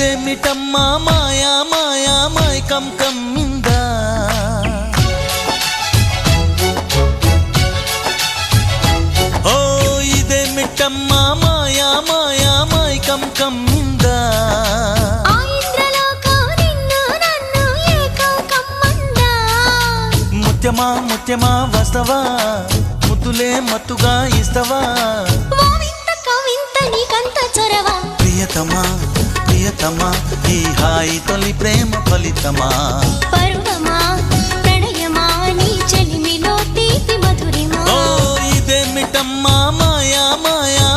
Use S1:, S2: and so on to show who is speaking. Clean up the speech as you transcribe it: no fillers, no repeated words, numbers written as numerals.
S1: ఇదేమిటమ్మా మాయా మాయా మైకం కమ్మిందా ఓ ఇదేమిటమ్మా మాయా మాయా మైకం కమ్మిందా ముత్యమా ముత్యమా వస్తవా ముద్దులే మత్తుగా ఇస్తవా ప్రియతమా ప్రియతమా ఈ హాయి తొలి ప్రేమ ఫలితమా
S2: పరువమా ప్రణయమా నీ చెలిమిలో తీపి మధురిమా
S1: ఓ ఇదేమిటమ్మా మాయా మాయా